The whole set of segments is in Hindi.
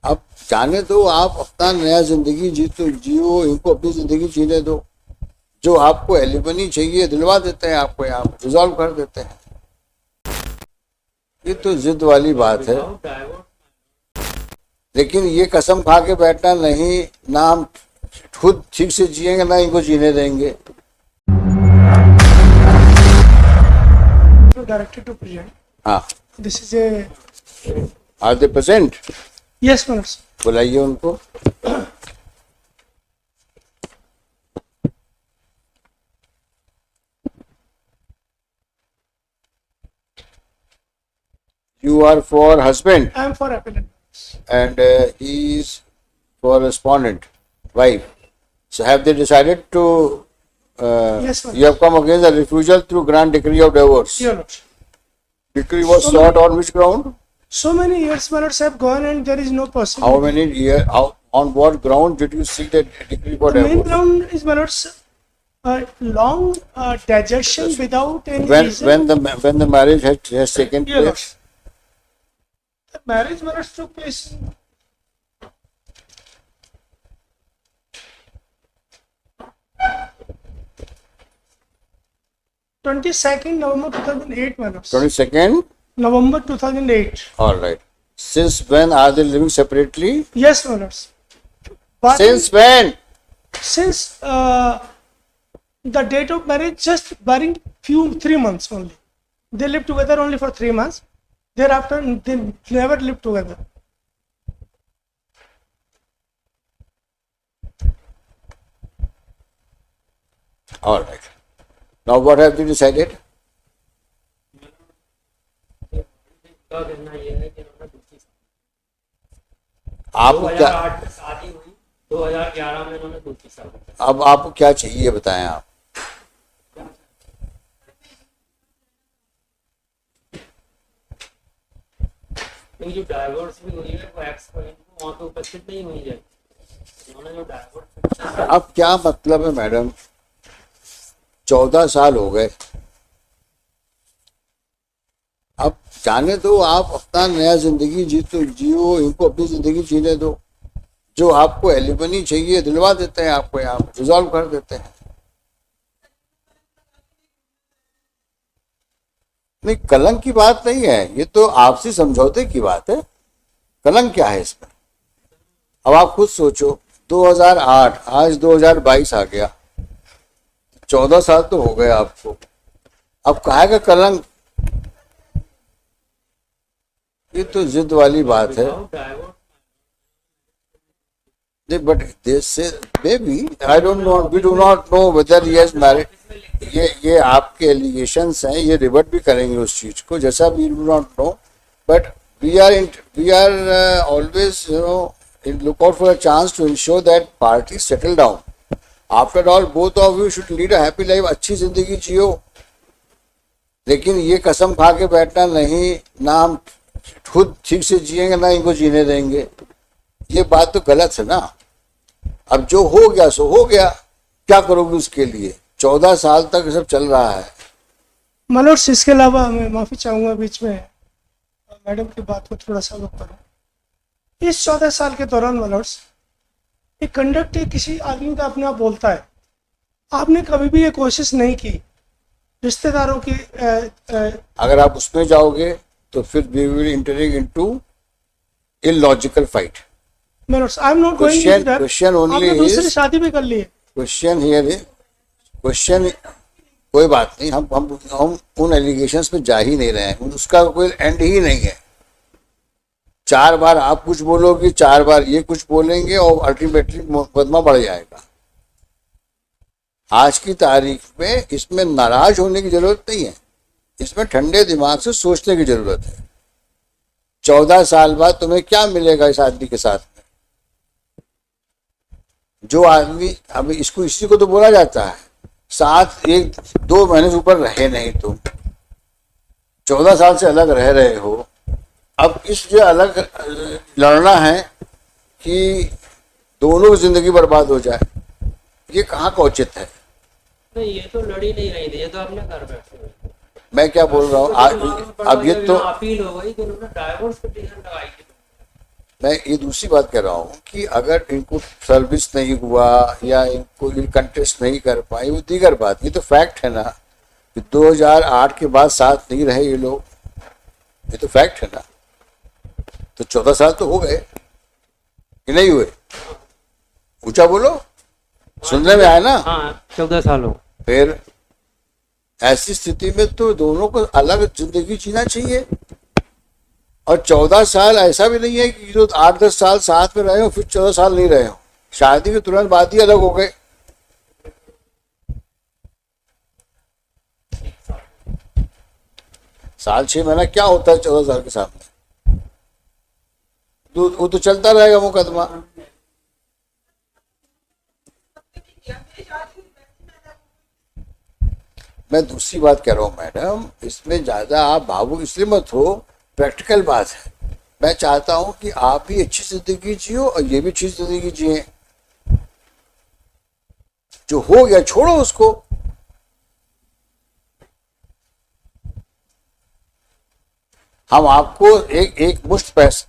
अब जाने दो, आप अपना नया जिंदगी जियो, इनको अपनी जिंदगी जीने दो। जो आपको एलिमनी चाहिए दिलवा देते हैं, आपको यहाँ रिजॉल्व कर देते हैं। ये तो जिद वाली बात है, लेकिन ये कसम खा के बैठना नहीं, ना हम खुद ठीक से जिएंगे ना इनको जीने देंगे। Directed to present. हाँ, This is a are they present? yes, Manoj. बुलाइए उनको। You are for husband I am for appellant. and he is for respondent, wife. So have they decided to? Yes, sir. You have come against the refusal through grant decree of divorce. Your Lordship. Decree was So sought on which ground? So many years, Manoj, have gone and there is no possibility. How many years? On what ground did you seek the decree for The main divorce? ground is, Manoj, long digestion without any reason. When the marriage has taken Your place? Lordship. The marriage, Manoj, took place in 22nd November 2008, Manoj. 22nd? November 2008. All right. Since when are they living separately? Yes, Manoj. But Since when? since the date of marriage, just barring 3 months only. They lived together only for 3 months. Thereafter, they never lived together. All right. Now what have you decided? आप क्या, 2008 में शादी हुई, 2011 में इन्होंने दूसरी शादी की। अब आपको क्या चाहिए बताएं आप? क्योंकि जो डाइवोर्स भी हुई है वो एक्स पॉइंट वहाँ पे उपस्थित नहीं हुई है। उन्होंने जो डाइवोर्स अब क्या मतलब है मैडम, 14 साल हो गए, अब जाने दो, आप अपना नया जिंदगी जियो, इनको अपनी जिंदगी जीने दो। जो आपको एलिमनी चाहिए दिलवा देते हैं, आपको यहाँ रिजॉल्व कर देते हैं। नहीं, कलंक की बात नहीं है, ये तो आपसी समझौते की बात है। कलंक क्या है इसमें? अब आप खुद सोचो, 2008, आज 2022 आ गया, 14 साल तो हो गए आपको। अब कहा का कलंक? ये तो जिद वाली बात है। Divorce But they say maybe, I don't know, we do not know whether he has married. ये आपके एलिगेशंस हैं, ये रिवर्ट भी करेंगे उस चीज को, जैसा भी do not know, but we are always, look out for a chance to ensure that parties settle down. After all, both of you should lead a happy life, अच्छी जिंदगी जियो। लेकिन ये कसम खा के बैठना नहीं, ना हम खुद ठीक से जिएंगे ना इनको जीने देंगे, ये बात तो गलत है ना। अब जो हो गया सो हो गया, क्या करोगे उसके लिए? 14 साल तक सब चल रहा है। मनोज, इसके अलावा मैं माफी चाहूंगा बीच में मैडम की बात को थोड़ा सा रोक करूं। इस 14 साल के दौरान मनोज, एक कंडक्ट किसी आदमी का अपने आप बोलता है, आपने कभी भी ये कोशिश नहीं की रिश्तेदारों की अगर आप उसमें जाओगे तो फिर we will entering into illogical fight. Manoj, I am not going to that. Question only आपने दूसरी इज, शादी भी कर ली है। क्वेश्चन हियर इज, क्वेश्चन कोई बात नहीं, हम उन एलिगेशंस पे जा ही नहीं रहे हैं, उसका कोई एंड ही नहीं है। 4 बार आप कुछ बोलोगे, 4 बार ये कुछ बोलेंगे और अल्टीमेटली मुकदमा बढ़ जाएगा। आज की तारीख में इसमें नाराज होने की जरूरत नहीं है, इसमें ठंडे दिमाग से सोचने की जरूरत है। 14 साल बाद तुम्हें क्या मिलेगा इस आदमी के साथ में? जो आदमी, अभी इसको, इसी को तो बोला जाता है, साथ 1-2 महीने से ऊपर रहे नहीं तुम, 14 साल से अलग रह रहे हो। अब इस जो अलग लड़ना है कि दोनों की जिंदगी बर्बाद हो जाए, ये कहाँ का औचित है? नहीं, ये तो लड़ी नहीं रही थी, ये तो अपने घर बैठे हुए। मैं क्या बोल रहा हूँ, अब ये तो अपील हो गई कि उन्होंने डाइवोर्स पिटीशन लगाई थी। मैं ये दूसरी बात कह रहा हूँ कि अगर इनको सर्विस नहीं हुआ या इनको ये कंटेस्ट नहीं कर पाए वो दीगर बात, ये तो फैक्ट है ना कि 2008 के बाद साथ नहीं रहे ये लोग, ये तो फैक्ट है ना। तो 14 साल तो हो गए कि नहीं हुए? ऊंचा बोलो, सुनने में आया ना? हाँ 14 साल हो। फिर ऐसी स्थिति में तो दोनों को अलग जिंदगी जीना चाहिए। और 14 साल ऐसा भी नहीं है कि जो 8-10 साल साथ में रहे हो फिर 14 साल नहीं रहे हो, शादी के तुरंत बाद ही अलग हो गए। साल 6 महीना क्या होता है 14 साल के सामने? वो तो चलता रहेगा मुकदमा। मैं दूसरी बात कह रहा हूँ मैडम, इसमें ज्यादा आप भावुक इसलिए मत हो, प्रैक्टिकल बात है। मैं चाहता हूं कि आप भी अच्छी जिंदगी जियो और ये भी अच्छी जिंदगी जिए। जो हो गया छोड़ो उसको। हम आपको एक एक मुश्त पैसा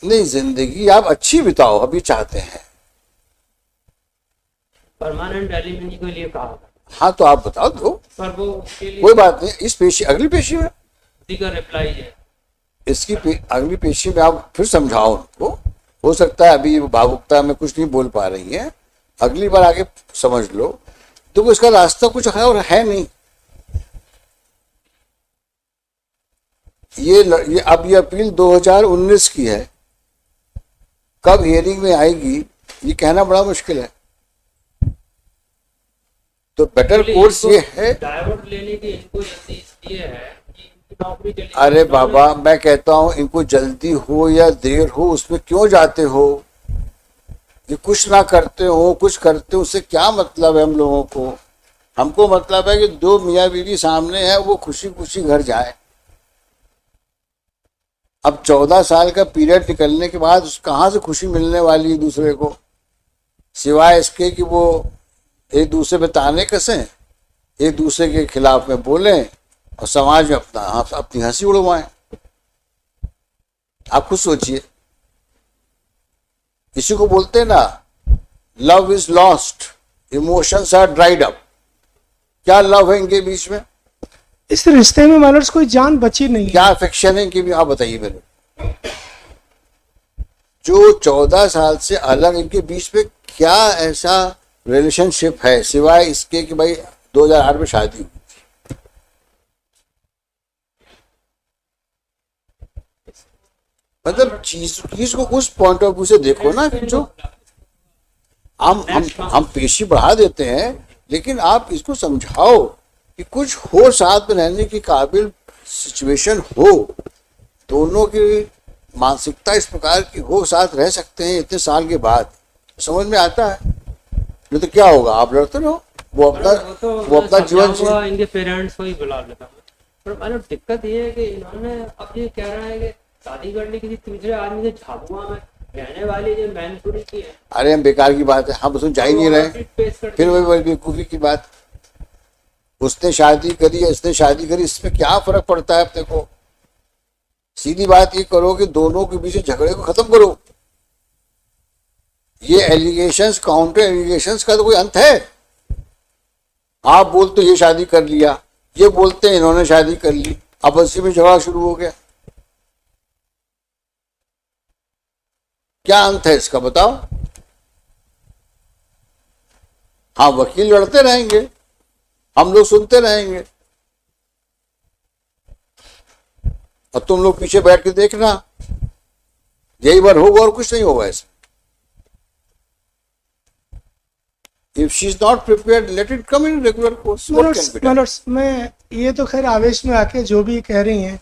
नहीं, जिंदगी आप अच्छी बिताओ अभी चाहते हैं। परमानेंट एलिमनी के लिए कहा था। हाँ तो आप बता दो, पर वो उसके लिए कोई बात नहीं। इस पेशी अगली पेशी में उसी का रिप्लाई है। इसकी अगली पेशी में आप फिर समझाओ उनको। हो सकता है अभी भावुकता में कुछ नहीं बोल पा रही है, अगली बार आगे समझ लो। तो इसका रास्ता कुछ है और है नहीं। ये अब ये अपील 2019 की है, कब हियरिंग में आएगी ये कहना बड़ा मुश्किल है। तो बेटर कोर्स ये है। डाइवर्ट लेने की इनको जल्दी इसलिए है कि इनकी नौकरी चली। अरे बाबा, मैं कहता हूं इनको जल्दी हो या देर हो उसमें क्यों जाते हो? ये कुछ ना करते हो कुछ करते हो, उससे क्या मतलब है हम लोगों को? हमको मतलब है कि दो मियाँ बीवी सामने है, वो खुशी खुशी घर जाए। अब 14 साल का पीरियड निकलने के बाद कहाँ से खुशी मिलने वाली है दूसरे को, सिवाय इसके कि वो एक दूसरे पे ताने कसें, एक दूसरे के खिलाफ में बोलें और समाज में अपनी हंसी उड़वाएं। आप खुद सोचिए, इसी को बोलते हैं ना, love is lost, emotions are dried up. क्या लव है इनके बीच में? इस रिश्ते में मानर्स कोई जान बची नहीं है। क्या अफेक्शन है इनके भी? आप बताइए मेरे। जो 14 साल से अलग इनके बीच में क्या ऐसा रिलेशनशिप है सिवाय इसके कि भाई 2008 में शादी हुई थी? मतलब चीज को उस पॉइंट ऑफ व्यू से देखो ना कि जो हम पेशी बढ़ा देते हैं, लेकिन आप इसको समझाओ कि कुछ हो, साथ में रहने की काबिल सिचुएशन हो, दोनों की मानसिकता इस प्रकार की हो, साथ रह सकते हैं इतने साल के बाद, समझ में आता है। नहीं तो क्या होगा, आप लड़ते रहो, वो अपना जीवन जी। इनके पेरेंट्स को ही बुला लेता हूँ। पर मैंने दिक्कत ये है कि इन्होंने अब ये कह रहा है कि शादी करने किसी तीसरे आदमी से झाबुआ में रहने वाली जो मैंने की है। अरे हम बेकार की बात है, हम उसमें जा ही नहीं रहे। फिर वही बेवकूफी की बात, उसने शादी करी या इसने शादी करी, इसमें क्या फर्क पड़ता है अपने को? सीधी बात ये करो कि दोनों के बीच झगड़े को खत्म करो। ये एलिगेशंस, काउंटर एलिगेशंस का तो कोई अंत है? आप बोलते ये शादी कर लिया, ये बोलते हैं इन्होंने शादी कर ली, अब उसी में झगड़ा शुरू हो गया। क्या अंत है इसका बताओ? हाँ, वकील लड़ते रहेंगे, हम लोग सुनते रहेंगे और तुम लोग पीछे बैठ के देखना, यही बार होगा और कुछ नहीं होगा ऐसे। If she is not prepared, let it come in regular course. What can be done? Manoj, मैं ये तो खैर आवेश में आके जो भी कह रही हैं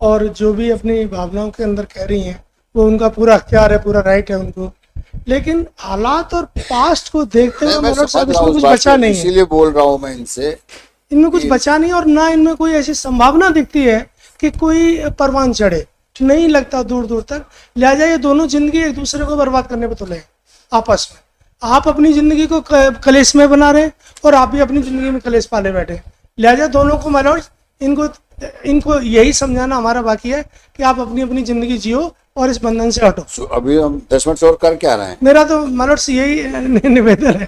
और जो भी अपनी भावनाओं के अंदर कह रही हैं वो उनका पूरा अख्तियार है, पूरा राइट है उनको, लेकिन हालात और पास्ट को देखते हुए मनोज साहब इसमें कुछ बचा नहीं है। इसीलिए बोल रहा हूँ मैं इनसे, इनमें कुछ बचा नहीं और ना इनमें कोई ऐसी संभावना दिखती है कि कोई परवान चढ़े, नहीं लगता दूर दूर तक। लिहाजा ये दोनों जिंदगी एक दूसरे को बर्बाद करने पे तुले आपस में। आप अपनी जिंदगी को कलेश में बना रहे और आप भी अपनी जिंदगी में कलेश पाले बैठे। लिहाजा दोनों को मतलब इनको यही समझाना हमारा बाकी है कि आप अपनी अपनी जिंदगी जियो और इस बंधन से हटो। So, अभी हम 10 मिनट से और कर क्या रहे हैं? मेरा तो मतलब यही निवेदन है।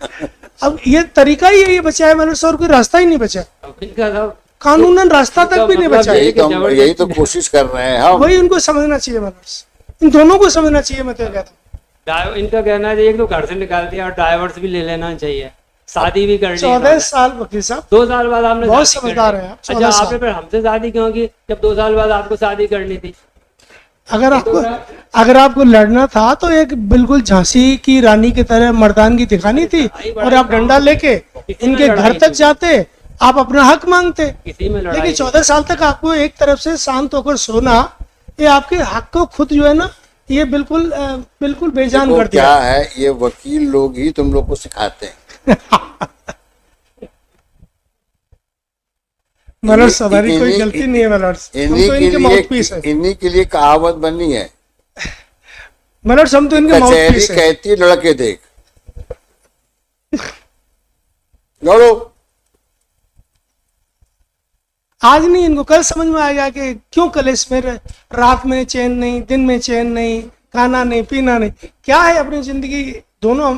अब ये तरीका ही यही बचा है मतलब, और कोई रास्ता ही नहीं बचा, अब इनका सब कानूनन रास्ता तक भी नहीं मतलब बचा है। यही तो कोशिश कर रहे हैं हम। वही उनको समझना चाहिए मतलब, इन दोनों को समझना चाहिए। मैं तो कहता हूँ इनका कहना है एक तो घर से निकाल दिया और डाइवर्स भी ले लेना चाहिए, शादी भी करनी 14 साल वकील साहब, 2 साल बाद आपने बहुत शादी समझदार करनी। हैं आप। अच्छा 14 साल। आपने फिर हमसे शादी क्यों की जब 2 साल बाद आपको शादी करनी थी? अगर आपको लड़ना था तो एक बिल्कुल झांसी की रानी की तरह मर्दानगी दिखानी थी, और आप डंडा लेके इनके घर तक जाते, आप अपना हक मांगते। किसी में लड़ाई लेकिन 14 साल तक आपको एक तरफ से शांत होकर सोना, ये आपके हक को खुद जो है ना, ये बिल्कुल बेजान देखो कर दिया। क्या है, ये वकील लोग ही तुम लोग को सिखाते हैं। मलर्स हमारी कोई इन्हीं- गलती नहीं है मलर्स, हम इन्हीं तो के इनके लिए माउथपीस है। इन्हीं के लिए कहावत बनी है, मलर्स हम तो इनके कचहरी माउथपीस है। कहती है लड़के देख लड़ो। आज नहीं, इनको कल समझ में आएगा कि क्यों कलेश में रात में चैन नहीं, दिन में चैन नहीं, खाना नहीं, पीना नहीं, क्या है अपनी जिंदगी। दोनों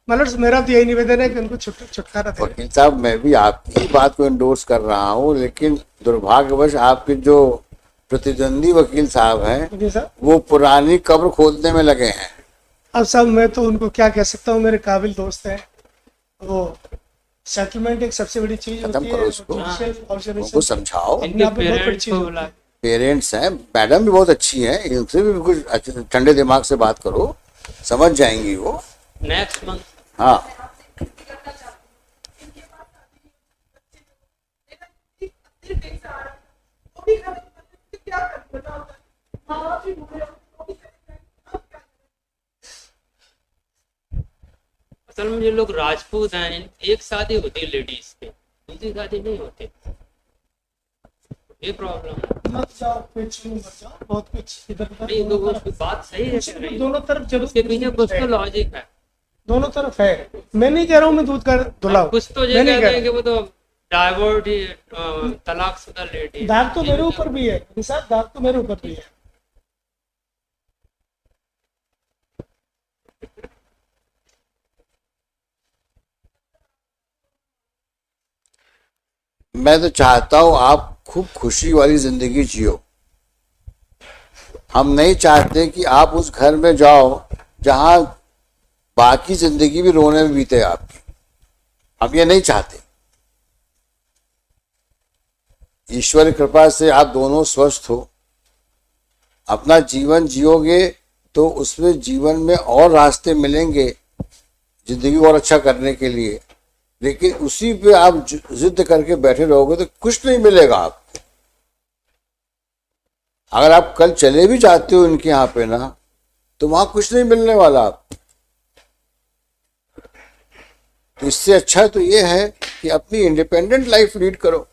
मतलब मेरा तो यही निवेदन है कि उनको छुटकारा दे। वकील साहब, मैं भी आपकी बात को एंडोर्स कर रहा हूँ, लेकिन दुर्भाग्यवश आपके जो प्रतिद्वंदी वकील साहब हैं वकील साहब, वो पुरानी कब्र खोदने में लगे हैं। अब साहब मैं तो उनको क्या कह सकता हूँ, मेरे काबिल दोस्त हैं वो। सेटलमेंट एक सबसे बड़ी चीज खत्म होती करो है, उसको। judicial observation उनको समझाओ। इनके आप में बहुत बड़ी पेरेंट्स चीज को होती बुला है। पेरेंट्स हैं, मैडम भी बहुत अच्छी हैं, इनसे भी कुछ ठंडे दिमाग से बात करो, समझ जाएंगी वो। नेक्स्ट मंथ हाँ, असल में जो लोग राजपूत हैं, एक शादी होती है लेडीज की, दूसरी शादी नहीं होती, ये प्रॉब्लम है। मत जाओ, कुछ नहीं, मत जाओ, बहुत कुछ इधर उधर नहीं तो उसकी बात सही है कि नहीं? दोनों तरफ जरूर उसके पीछे कुछ तो लॉजिक है, दोनों तरफ है। मैं नहीं कह रहा हूँ मैं दूध का धुलाओ, कुछ तो मैं ये नहीं कहते कह हैं कि वो तो डाइवर्ट ही तलाकशुदा लेडी। दाग तो मेरे ऊपर भी है साहब, दाग तो मेरे ऊपर भी है। मैं तो चाहता हूं आप खूब खुशी वाली जिंदगी जियो। हम नहीं चाहते कि आप उस घर में जाओ जहां बाकी जिंदगी भी रोने में बीते आपकी। हम ये नहीं चाहते। ईश्वर की कृपा से आप दोनों स्वस्थ हो, अपना जीवन जियोगे तो उसमें जीवन में और रास्ते मिलेंगे जिंदगी को और अच्छा करने के लिए। लेकिन उसी पे आप जिद करके बैठे रहोगे तो कुछ नहीं मिलेगा आपको। अगर आप कल चले भी जाते हो इनके यहाँ पे ना, तो वहां कुछ नहीं मिलने वाला आपको। तो इससे अच्छा तो ये है कि अपनी इंडिपेंडेंट लाइफ लीड करो।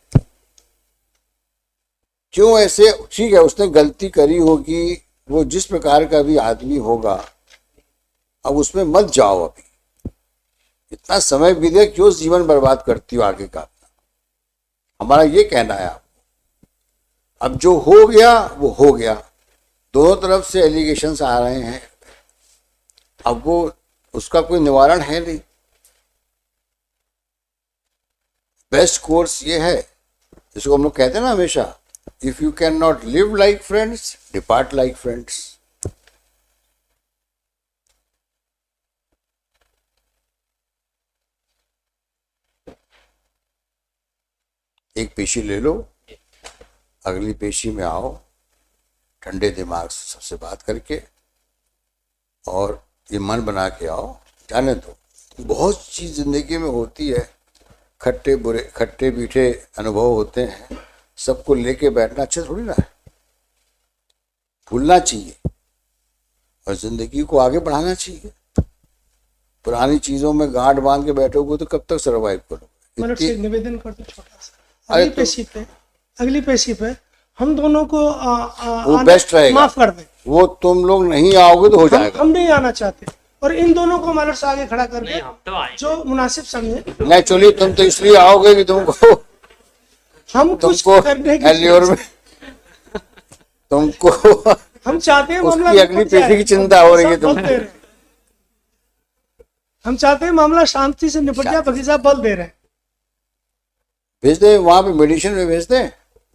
क्यों ऐसे? ठीक है, उसने गलती करी होगी, वो जिस प्रकार का भी आदमी होगा, अब उसमें मत जाओ। अभी इतना समय बीते, क्यों जीवन बर्बाद करती हो आगे का? हमारा ये कहना है आपको। अब जो हो गया वो हो गया, दोनों तरफ से एलिगेशंस आ रहे हैं, अब वो उसका कोई निवारण है नहीं। बेस्ट कोर्स ये है, जिसको हम लोग कहते हैं ना हमेशा, if you can not live like friends, depart like friends. एक पेशी ले लो, अगली पेशी में आओ ठंडे दिमाग से सबसे बात करके, और ये मन बना के आओ। जाने दो, बहुत चीज जिंदगी में होती है, खट्टे बुरे खट्टे मीठे अनुभव होते हैं, सबको लेके बैठना अच्छा थोड़ी ना है। भूलना चाहिए और जिंदगी को आगे बढ़ाना चाहिए। पुरानी चीजों में गांठ बांध के बैठोगे तो कब तक सर्वाइव करोगे? मतलब से निवेदन कर दो छोटा सा, अरे अगली पेशी पे हम दोनों को वो बेस्ट रहेगा। माफ कर दे, वो तुम लोग नहीं आओगे तो हो जाएगा। हम नहीं आना चाहते, और इन दोनों को मतलब से आगे खड़ा करके नहीं हम तो आएंगे। जो मुनासिब समझे। एक्चुअली तुम तो इसलिए आओगे कि तुमको हम कुछ तुमको करने की एल्योर में तुमको हम चाहते हैं मामला उसकी अगली निपट जाए। पीढ़ी की चिंता हो रही है सब बल तुमको। दे रहे हैं। हम चाहते हैं मामला शांति से निपट जाए, बाकी साहब बल दे रहे हैं। भेज दे वहां पे, मेडिसिन में भेज दे।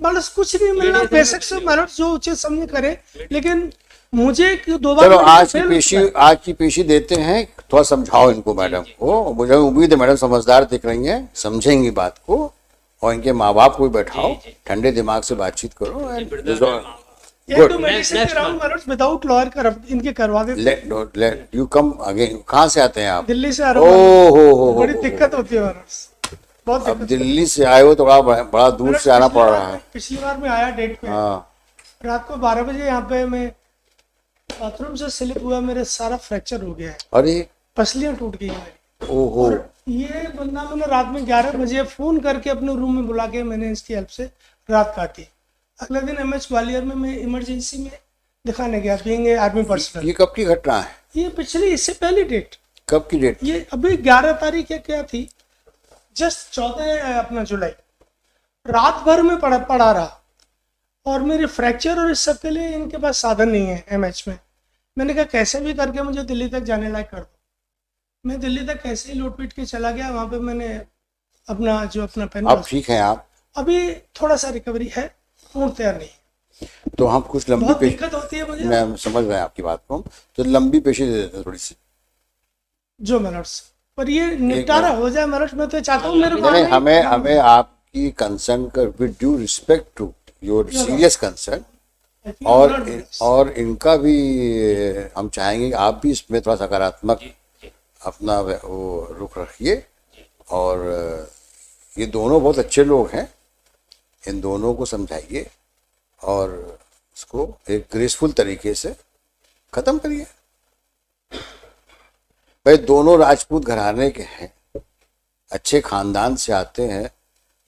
मतलब कुछ नहीं मिलना, बेसिक से मैरिट जो उचित समझ करे, लेकिन मुझे दो बार चलो मेडिसिन आज की फेल पेशी, हो चुका है। आज की पेशी देते हैं, थोड़ा समझाओ इनको मैडम को। मुझे उम्मीद है मैडम समझदार दिख रही हैं, समझेंगी बात को, और इनके माँ बाप को भी बैठाओ, ठंडे दिमाग से बातचीत करो। एक Good. दो मेडिसिन दे रहा हूँ मैरिट विदाउट लॉयर कर इनके करवा देते। Let you come again. कहाँ से आते हैं आप? दिल्ली से आ रहा ओ हूँ, हो बड़ी दिक्कत होती है मैरिट, बहुत अब दिक्कत। दिल्ली से आए हो तो बड़ा दूर से आना पड़ रहा है। पिछली बार मैं आया डेट पे, हाँ, रात को 12 बजे यहाँ पे मैं बाथरूम से स्लिप हुआ, मेरे सारा फ्रैक्चर हो गया है, अरे पसलियां टूट गई मेरी। ओहो, और ये बंदा मैंने रात में 11 बजे फोन करके अपने रूम में बुला के मैंने इसकी हेल्प से रात काटी। अगले दिन एमएच ग्वालियर में मैं इमरजेंसी में दिखाने गया, बीइंग आर्मी पर्सनल। ये कब की घटना है? ये पिछली, इससे पहली डेट, कब की डेट? ये अभी 11 तारीख या क्या थी, जस्ट 14 अपना जुलाई, रात भर में पड़ा रहा। और मेरे फ्रैक्चर और इस सब के लिए इनके पास साधन नहीं है एमएच में। मैंने कहा कैसे भी करके मुझे दिल्ली तक जाने लायक कर दो। मैं दिल्ली तक कैसे ही लौट पीट के चला गया। वहाँ पे मैंने अपना जो अपना पेन, अब ठीक है आप? अभी थोड़ा सा रिकवरी है, पूर्ण तैयार नहीं। तो हम कुछ लंबी बहुत पेशी, दिक्कत होती है मुझे मैं समझ रहे हैं आपकी बात को, तो लंबी पेशी दे देते हैं थोड़ी सी। जो मेरिट्स पर ये निपटारा हो जाए मेरिट्स। मैं तो चाहता हूँ मेरे को नहीं, हमें आपकी कंसर्न का with due respect to your serious concern, और इनका भी हम चाहेंगे कि आप भी इसमें थोड़ा सकारात्मक अपना वो रुख रखिए। और ये दोनों बहुत अच्छे लोग हैं, इन दोनों को समझाइए और इसको एक ग्रेसफुल तरीके से ख़त्म करिए। भाई दोनों राजपूत घराने के हैं, अच्छे खानदान से आते हैं,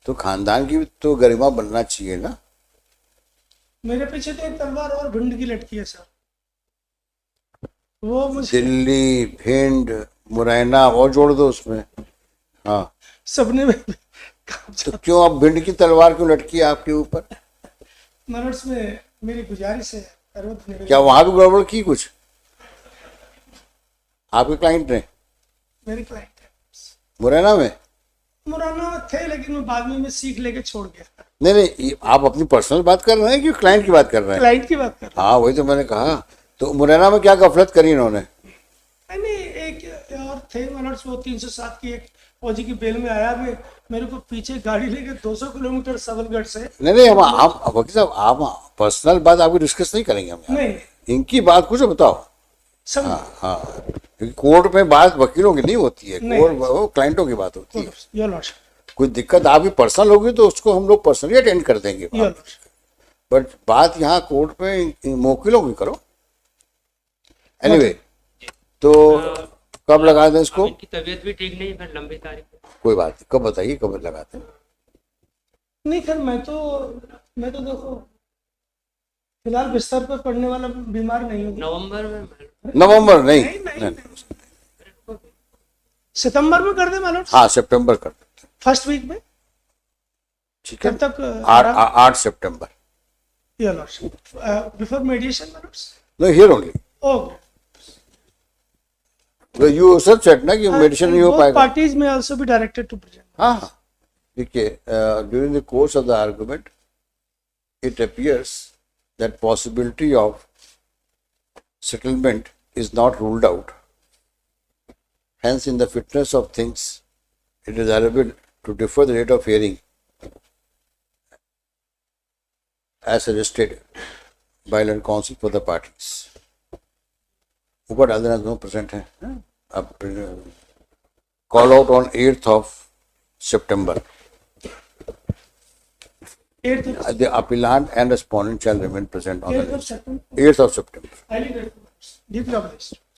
तो खानदान की भी तो गरिमा बनना चाहिए ना। मेरे पीछे तो एक तलवार और भिंड की लटकी है सर, वो मुझे दिल्ली, भिंड, मुरैना और जोड़ दो उसमें। हाँ, सपने में तो क्यों अब भिंड की तलवार क्यों लटकी है आपके ऊपर? मेरिट्स में मेरी गुजारिश है, पर्वत निवेदन। क्या वहां भी गड़बड़ की कुछ आपके क्लाइंट ने? मेरे क्लाइंट है मुरैना में? मुराना में थे, लेकिन मैं बाद में मैं सीख लेके छोड़ गया। नहीं नहीं, आप अपनी पर्सनल बात कर रहे हैं कि क्लाइंट की बात कर रहे हैं? क्लाइंट की बात कर रहा हाँ वही तो मैंने कहा। तो मुरैना में क्या गफलत करी इन्होंने? हूँ। नहीं, एक और थे मेरिट्स, वो 307 की एक फौजी की बेल में आया, मैं मेरे को पीछे गाड़ी लेके 200 किलोमीटर सबलगढ़ से। नहीं हम वकील साहब, आप पर्सनल बात आपकी डिस्कस नहीं करेंगे हम यहाँ। नहीं, इनकी बात कुछ बताओ। सब हाँ, क्योंकि कोर्ट में बात वकीलों की नहीं होती है, नहीं। कोर्ट वो क्लाइंटों की बात होती है। योर लॉर्डशिप, कोई दिक्कत आपकी पर्सनल होगी तो उसको हम लोग पर्सनली अटेंड कर देंगे, योर लॉर्डशिप। बट बात यहाँ कोर्ट में मोकिलों की करो। एनीवे, तो कब लगा दें इसको? इनकी तबीयत भी ठीक नहीं, फिर लंबी तारीख है। कोई बात नहीं, कब बताइए, कब लगाते हैं? नहीं खैर, मैं तो देखो फिलहाल बिस्तर पर पड़ने वाला बीमार नहीं हूँ। नवंबर में नवंबर नहीं, नहीं। सितंबर में कर दे मैडम, हाँ सितंबर कर देते हैं। फर्स्ट वीक में। ठीक है, तब तक 8 सितंबर। Your lordship, before mediation madam. No, here only. Okay, you सब सेट ना कि मेडिसिन नहीं हो पाएगा। Parties may also be directed to present. हाँ, देखिए, during the course of the argument it appears that possibility of settlement is not ruled out. Hence, in the fitness of things, it is desirable to defer the date of hearing as suggested by learned counsel for the parties. ऊपर डाल देना, दोनों present हैं। अब call out on 8th of September. 8th The appellant and respondent shall remain present on the 8th of September. 8th of September. Highly grateful. Deeply obliged.